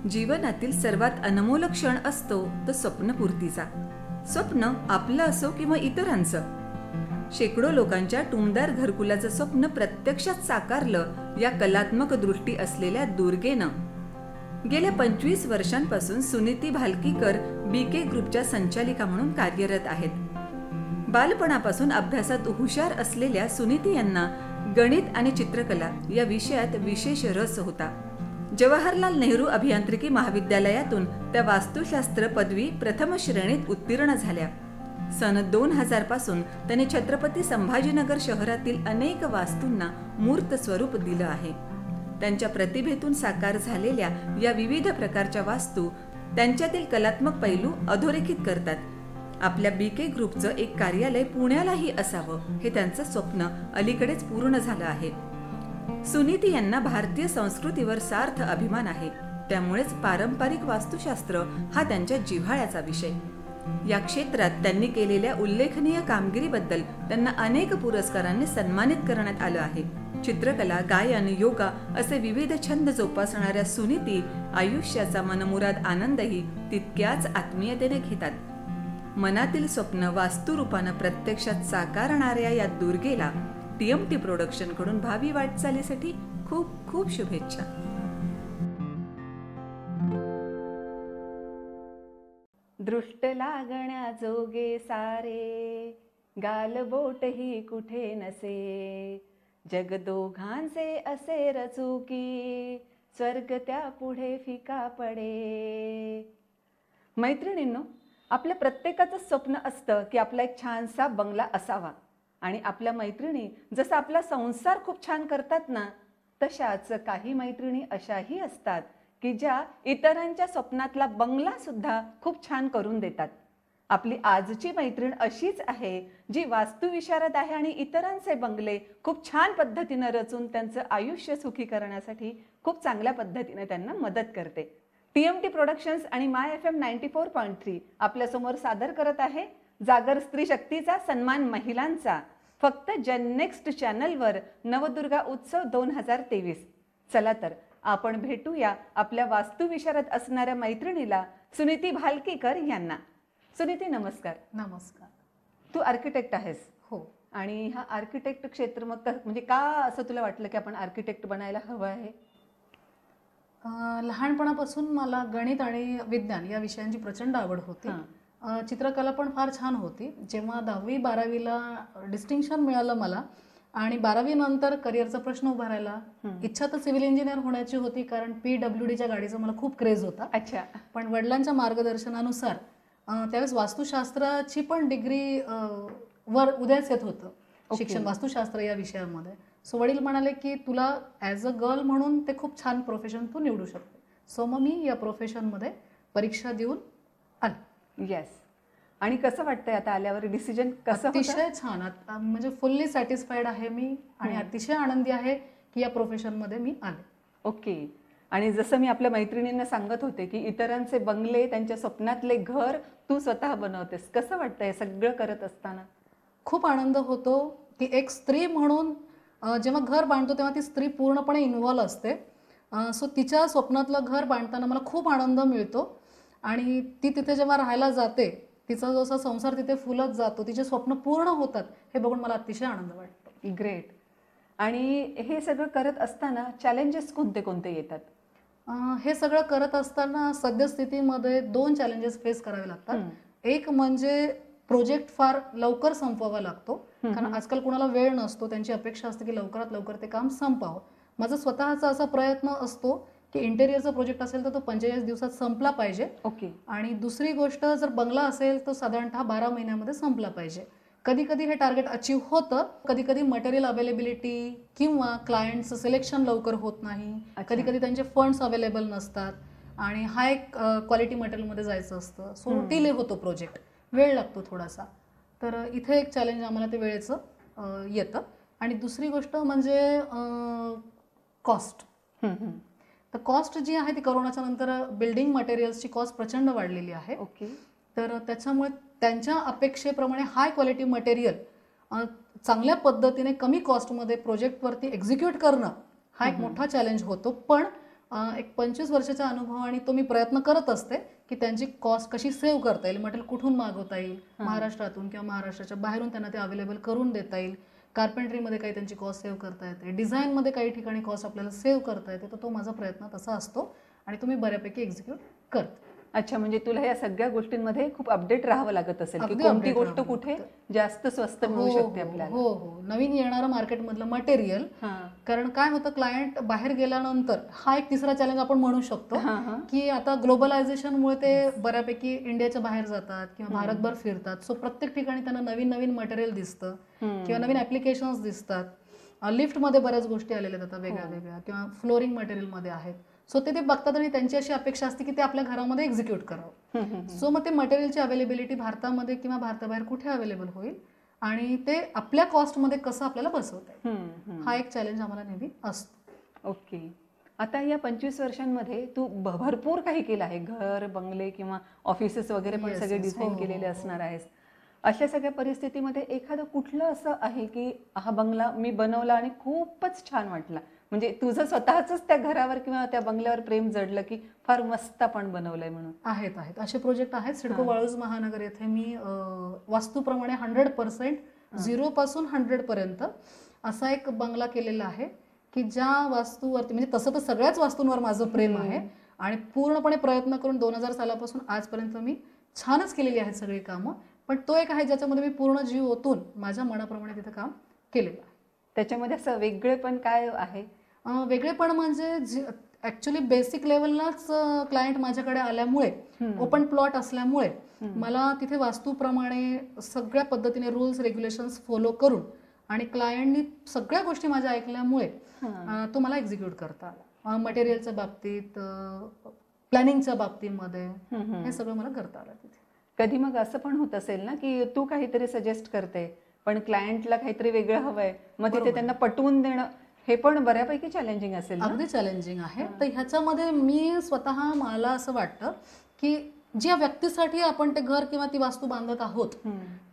जीवनातील सर्वात अनमोल क्षण असतो तो स्वप्नपूर्तीचा. स्वप्न आपलं असो किंवा इतरांचं. शेकडो लोकांच्या टुमदार घरकुलाचं स्वप्न प्रत्यक्षात साकारलं या कलात्मक दृष्टी असलेल्या दुर्गेनं. गेल्या 25 वर्षांपासून सुनीती भालकीकर बीके ग्रुपच्या संचालिका म्हणून कार्यरत आहेत. बालपणापासून अभ्यासात हुशार असलेल्या सुनीती यांना गणित आणि चित्रकला या विषयात विशेष रस होता. जवाहरलाल नेहरू अभियांत्रिकी महाविद्यालयातून त्या वास्तुशास्त्र पदवी प्रथम श्रेणीत उत्तीर्ण झाल्या. सन 2000 पासून त्यांनी छत्रपती संभाजीनगर शहरातील अनेक वास्तूंना मूर्त स्वरूप दिलं आहे. त्यांच्या प्रतिभेतून साकार झालेल्या या विविध प्रकारच्या वास्तू त्यांच्यातील कलात्मक पैलू अधोरेखित करतात. आपल्या बीके ग्रुपचं एक कार्यालय पुण्यालाही असावं हे त्यांचं स्वप्न अलीकडेच पूर्ण झालं आहे. सुनीती यांना भारतीय संस्कृतीवर सार्थ अभिमान आहे. त्यामुळेच पारंपरिक वास्तुशास्त्र हा त्यांच्या जिव्हाळ्याचा विषय. या क्षेत्रात त्यांनी केलेल्या उल्लेखनीय कामगिरीबद्दल त्यांना अनेक पुरस्कारांनी सन्मानित करण्यात आलं आहे. चित्रकला, गायन, योगा असे विविध छंद जोपासणाऱ्या सुनीती आयुष्याचा मनमुराद आनंदही तितक्याच आत्मीयतेने घेतात. मनातील स्वप्न वास्तुरूपानं प्रत्यक्षात साकारणाऱ्या या दुर्गेला TMT प्रोडक्शन कडून भावी वाटचालीसाठी खूप खूप शुभेच्छा. दृष्ट लागण्या जोगे सारे, गालबोटही कुठे नसे, जग दोघांचे असे रचुकी, स्वर्ग त्या पुढे फिका पडे. मैत्रिणींनो, आपल्या प्रत्येकाचं स्वप्न असतं की आपला एक छानसा बंगला असावा. आणि आपल्या मैत्रिणी जसं आपला संसार खूप छान करतात ना, तशाच काही मैत्रिणी अशाही असतात की ज्या इतरांच्या स्वप्नातला बंगला सुद्धा खूप छान करून देतात. आपली आजची मैत्रीण अशीच आहे जी वास्तुविशारद आहे आणि इतरांचे बंगले खूप छान पद्धतीनं रचून त्यांचं आयुष्य सुखी करण्यासाठी खूप चांगल्या पद्धतीने त्यांना मदत करते. TMT प्रोडक्शन्स आणि माय FM 94.3 आपल्यासमोर सादर करत आहे जागर स्त्री शक्तीचा सन्मान महिलांचा, फक्त जननेक्स्ट चॅनलवर नवदुर्गा उत्सव 2023. चला तर आपण भेटूया आपल्या वास्तुविशारद असणाऱ्या मैत्रिणीला सुनीती भालकीकर यांना. सुनीती, नमस्कार. नमस्कार. तू आर्किटेक्ट आहेस? हो. आणि हा आर्किटेक्ट क्षेत्र मग म्हणजे का असं तुला वाटलं की आपण आर्किटेक्ट बनायला हवं आहे? लहानपणापासून मला गणित आणि विज्ञान या विषयांची प्रचंड आवड होती. चित्रकला पण फार छान होती. जेव्हा 10वी-12वीला डिस्टिंक्शन मिळालं मला आणि 12वी नंतर करिअरचा प्रश्न उभा राहिला. इच्छा तर सिव्हिल इंजिनियर होण्याची होती, कारण PWDच्या गाडीचा मला खूप क्रेज होता. अच्छा. पण वडिलांच्या मार्गदर्शनानुसार त्यावेळेस वास्तुशास्त्राची पण डिग्री वर उदयास येत होतं, शिक्षण वास्तुशास्त्र या विषयामध्ये. सो वडील म्हणाले की तुला ॲज अ गर्ल म्हणून ते खूप छान प्रोफेशन तू निवडू शकते. सो मग मी या प्रोफेशनमध्ये परीक्षा देऊन आले. येस. आणि कसं वाटतंय आता आल्यावर डिसिजन कसं? अतिशय छान. म्हणजे फुल्ली सॅटिस्फाईड आहे मी आणि अतिशय आनंदी आहे की या प्रोफेशनमध्ये मी आले. ओके. आणि जसं मी आपल्या मैत्रिणींना सांगत होते की इतरांचे बंगले, त्यांच्या स्वप्नातले घर तू स्वतः बनवतेस. कसं वाटतंय सगळं करत असताना? खूप आनंद होतो की एक स्त्री म्हणून जेव्हा घर बांधतो तेव्हा ती स्त्री पूर्णपणे इन्व्हॉल्व असते. सो तिच्या स्वप्नातलं घर बांधताना मला खूप आनंद मिळतो आणि ती तिथे जेव्हा राहायला जाते, तिचा जसा संसार तिथे फुलत जातो, तिचे स्वप्न पूर्ण होतात, हे बघून मला अतिशय आनंद वाटतो. ग्रेट. आणि हे सगळं करत असताना चॅलेंजेस कोणते कोणते येतात? हे सगळं करत असताना सद्यस्थितीमध्ये 2 चॅलेंजेस फेस करावे लागतात. एक म्हणजे प्रोजेक्ट फार लवकर संपवावा लागतो, कारण आजकाल कुणाला वेळ नसतो. त्यांची अपेक्षा असते की लवकरात लवकर ते काम संपावं. माझा स्वतःचा असा प्रयत्न असतो की इंटेरियरचा प्रोजेक्ट असेल तर तो 45 दिवसात संपला पाहिजे. ओके. आणि दुसरी गोष्ट, जर बंगला असेल तर साधारणतः 12 महिन्यामध्ये संपला पाहिजे. कधी कधी हे टार्गेट अचीव्ह होतं, कधी कधी मटेरियल अवेलेबिलिटी किंवा क्लायंटचं सिलेक्शन लवकर होत नाही, कधी कधी त्यांचे फंड्स अवेलेबल नसतात आणि हाय क्वालिटी मटेरियलमध्ये जायचं असतं. सो डिले होतो प्रोजेक्ट, वेळ लागतो थोडासा. तर इथे एक चॅलेंज आम्हाला ते वेळेचं येतं. आणि दुसरी गोष्ट म्हणजे कॉस्ट. तर कॉस्ट जी आहे ती कोरोनाच्या नंतर बिल्डिंग मटेरियल्सची कॉस्ट प्रचंड वाढलेली आहे. ओके. तर त्याच्यामुळे त्यांच्या अपेक्षेप्रमाणे हाय क्वालिटी मटेरियल चांगल्या पद्धतीने कमी कॉस्टमध्ये प्रोजेक्टवरती एक्झिक्यूट करणं हा एक मोठा चॅलेंज होतो. पण एक 25 वर्षाचा अनुभव आणि तो मी प्रयत्न करत असते की त्यांची कॉस्ट कशी सेव्ह करता येईल, मटेरियल कुठून मागवता येईल, महाराष्ट्रातून किंवा महाराष्ट्राच्या बाहेरून त्यांना ते अवेलेबल करून देता येईल, कार्पेंट्रीमध्ये काही त्यांची कॉस्ट सेव्ह करता येते, डिझाईनमध्ये काही ठिकाणी कॉस्ट आपल्याला सेव्ह करता येते. तर तो माझा प्रयत्न तसा असतो आणि तो मी बऱ्यापैकी एक्झिक्यूट करते. अच्छा, म्हणजे तुला या सगळ्या गोष्टींमध्ये खूप अपडेट राहावं लागत असेल की अगदी कोणती update गोष्ट राहावं कुठे लागतं. जास्त स्वस्त मिळू शकते आपल्याला. हो हो, नवीन येणारं मार्केटमधलं मटेरियल. कारण काय होतं, क्लायंट बाहेर गेल्यानंतर हा एक तिसरा चॅलेंज आपण म्हणू शकतो की आता ग्लोबलायझेशनमुळे ते बऱ्यापैकी इंडियाच्या बाहेर जातात किंवा भारतभर फिरतात. सो प्रत्येक ठिकाणी त्यांना नवीन नवीन मटेरियल दिसतं किंवा नवीन ऍप्लिकेशन्स दिसतात. लिफ्टमध्ये बऱ्याच गोष्टी आलेल्या आहेत आता वेगळ्या वेगळ्या, किंवा फ्लोरिंग मटेरियलमध्ये आहेत. सो ते बघतात आणि त्यांची अशी अपेक्षा असते की ते आपल्या घरामध्ये एक्झिक्यूट करावं. सो मग ते मटेरियलची अवेलेबिलिटी भारतामध्ये किंवा भारताबाहेर कुठे अवेलेबल होईल आणि ते आपल्या कॉस्टमध्ये कसं आपल्याला बसवता येईल, हा एक चॅलेंज आम्हाला नेहमी असतो. ओके. आता या 25 वर्षांमध्ये तू भरपूर काही केलं आहे, घर, बंगले किंवा ऑफिसेस वगैरे पण सगळे डिझाईन केलेले असणार आहेस. अशा सगळ्या परिस्थितीमध्ये एखादं कुठलं असं आहे की हा बंगला मी बनवला आणि खूपच छान वाटला, म्हणजे तुझं स्वतःच त्या घरावर किंवा त्या बंगल्यावर प्रेम जडलं की फार मस्त आपण बनवलंय म्हणून? आहेत आहेत असे प्रोजेक्ट आहेत. सिडको वाळूज महानगर येथे मी वास्तूप्रमाणे 100% 0 पासून 100 पर्यंत असा एक बंगला केलेला आहे की ज्या वास्तूवरती, म्हणजे तसं तर सगळ्याच वास्तूंवर माझं प्रेम आहे आणि पूर्णपणे प्रयत्न करून 2000 सालापासून आजपर्यंत मी छानच केलेली आहेत सगळी कामं. पण तो एक आहे ज्याच्यामध्ये मी पूर्ण जीव ओतून माझ्या मनाप्रमाणे तिथं काम केलेलं आहे. त्याच्यामध्ये असं वेगळेपण काय आहे? वेगळेपण म्हणजे ऍक्च्युली बेसिक लेवललाच क्लायंट माझ्याकडे आल्यामुळे, ओपन प्लॉट असल्यामुळे मला तिथे वास्तूप्रमाणे सगळ्या पद्धतीने रूल्स रेग्युलेशन्स फॉलो करून आणि क्लायंटनी सगळ्या गोष्टी माझ्या ऐकल्यामुळे तो मला एक्झिक्यूट करता आला. मटेरियलच्या बाबतीत, प्लॅनिंगच्या बाबतीमध्ये हे सगळं मला करता आलं तिथे. कधी मग असं पण होत असेल ना की तू काहीतरी सजेस्ट करते पण क्लायंटला काहीतरी वेगळं हवंय, मग तिथे त्यांना पटवून देणं हे पण बऱ्यापैकी चॅलेंजिंग असेल? अगदी चॅलेंजिंग आहे. तर ह्याच्यामध्ये मी स्वतः, मला असं वाटतं की ज्या व्यक्तीसाठी आपण ते घर किंवा ती वास्तू बांधत आहोत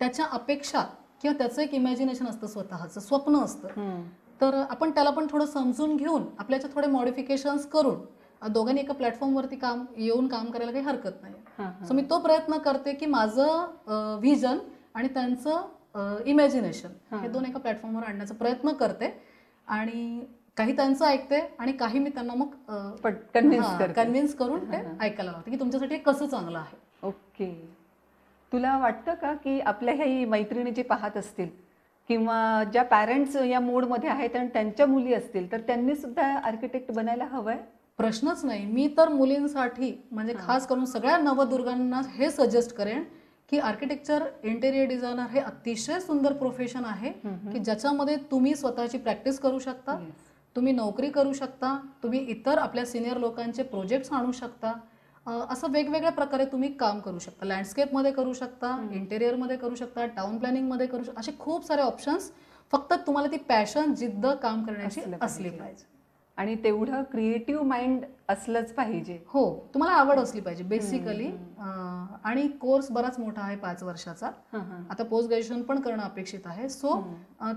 त्याच्या अपेक्षा किंवा त्याचं एक इमॅजिनेशन असतं, स्वतःचं स्वप्न असतं. तर आपण त्याला पण थोडं समजून घेऊन आपल्याच्या थोडे मॉडिफिकेशन्स करून दोघांनी एका प्लॅटफॉर्मवरती येऊन काम करायला काही हरकत नाही. सो मी तो प्रयत्न करते की माझं व्हिजन आणि त्यांचं इमॅजिनेशन हे दोन एका प्लॅटफॉर्मवर आणण्याचा प्रयत्न करते आणि काही त्यांचं ऐकते आणि काही मी त्यांना मग कन्व्हिन्स करून ते ऐकायला लावते की तुमच्यासाठी कसं चांगलं आहे. ओके. तुला वाटतं का की आपल्या ह्या मैत्रिणी जे पाहत असतील किंवा ज्या पॅरेंट्स या मोडमध्ये आहेत आणि त्यांच्या मुली असतील तर त्यांनी सुद्धा आर्किटेक्ट बनायला हवंय? प्रश्नच नाही. मी तर मुलींसाठी म्हणजे खास करून सगळ्या नवदुर्गांना हे सजेस्ट करेन की आर्किटेक्चर, इंटेरियर डिझायनर हे अतिशय सुंदर प्रोफेशन आहे की ज्याच्यामध्ये तुम्ही स्वतःची प्रॅक्टिस करू शकता, तुम्ही नोकरी करू शकता, तुम्ही इतर आपल्या सिनियर लोकांचे प्रोजेक्ट्स आणू शकता, असं वेगवेगळ्या प्रकारे तुम्ही काम करू शकता. लँडस्केपमध्ये करू शकता, इंटेरियरमध्ये करू शकता, टाउन प्लॅनिंगमध्ये करू शकता. असे खूप सारे ऑप्शन्स. फक्त तुम्हाला ती पॅशन, जिद्द काम करण्याची असली पाहिजे आणि तेवढं क्रिएटिव्ह माइंड असलंच पाहिजे. हो, तुम्हाला आवड असली पाहिजे बेसिकली. आणि कोर्स बराच मोठा आहे, 5 वर्षाचा. आता पोस्ट ग्रॅज्युएशन पण करणं अपेक्षित आहे. सो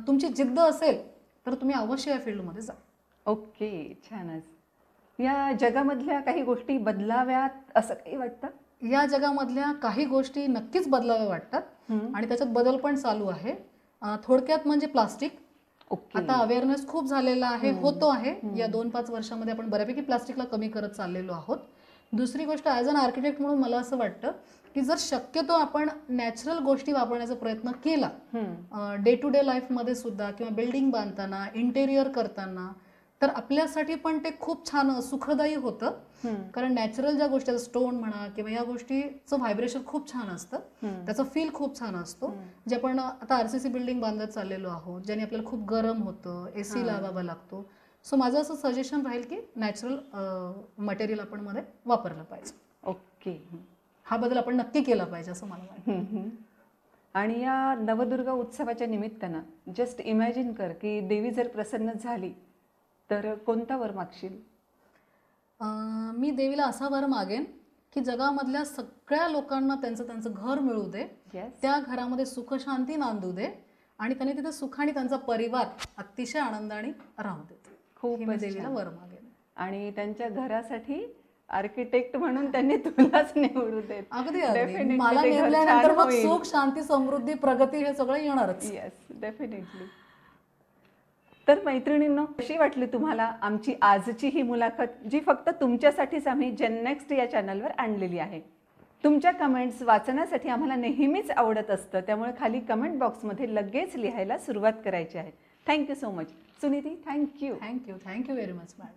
तुमची जिद्द असेल तर तुम्ही अवश्य या फील्डमध्ये जा. ओके, छानच. या जगामधल्या काही गोष्टी बदलाव्यात असं काही वाटतं? या जगामधल्या काही गोष्टी नक्कीच बदलाव्या वाटतात आणि त्याच्यात बदल पण चालू आहे. थोडक्यात म्हणजे प्लास्टिक. आता अवेअरनेस खूप झालेला आहे, होतो आहे. या 2-5 वर्षामध्ये आपण बऱ्यापैकी प्लास्टिकला कमी करत चाललेलो आहोत. दुसरी गोष्ट, ॲज अन आर्किटेक्ट म्हणून मला असं वाटतं की जर शक्यतो आपण नॅचरल गोष्टी वापरण्याचा प्रयत्न केला डे टू डे लाईफमध्ये सुद्धा किंवा बिल्डिंग बांधताना, इंटेरियर करताना, तर आपल्यासाठी पण ते खूप छान सुखदायी होतं. कारण नॅचरल ज्या गोष्टी, स्टोन म्हणा किंवा या गोष्टीचं व्हायब्रेशन खूप छान असतं, त्याचा फील खूप छान असतो. जे आपण आता RCC बिल्डिंग बांधत चाललेलो आहोत, ज्याने आपल्याला खूप गरम होतं, AC लावावा लागतो. सो माझं असं सजेशन राहील की नॅचरल मटेरियल आपण मध्ये वापरलं पाहिजे. ओके. हा बदल आपण नक्की केला पाहिजे असं मला वाटतं. आणि या नवदुर्गा उत्सवाच्या निमित्तानं जस्ट इमॅजिन कर की देवी जर प्रसन्न झाली तर कोणता वर मागशील? मी देवीला असा वर मागेन की जगामधल्या सगळ्या लोकांना त्यांचं घर मिळू दे, त्या घरामध्ये सुख शांती नांदू दे आणि त्यांनी तिथे सुख आणि त्यांचा परिवार अतिशय आनंदाने राहू देत. खूप देवीला वर मागेन. आणि त्यांच्या घरासाठी आर्किटेक्ट म्हणून त्यांनी तुलाच निवडू देत. अगदी Definitely मला ते घर नेमल्यानंतर छान मग होईल. सुख, शांती, समृद्धी, प्रगती हे सगळं येणारच. Yes, definitely. तर मैत्रिणींनो, कशी वाटली तुम्हाला आमची आजची ही मुलाखत, जी फक्त तुमच्यासाठीच आम्ही जेननेक्स्ट या चॅनलवर आणलेली आहे. तुमच्या कमेंट्स वाचण्यासाठी आम्हाला नेहमीच आवडत असतं, त्यामुळे खाली कमेंट बॉक्समध्ये लगेच लिहायला सुरुवात करायची आहे. Thank you so much. Suniti, thank you. Thank you very much madam.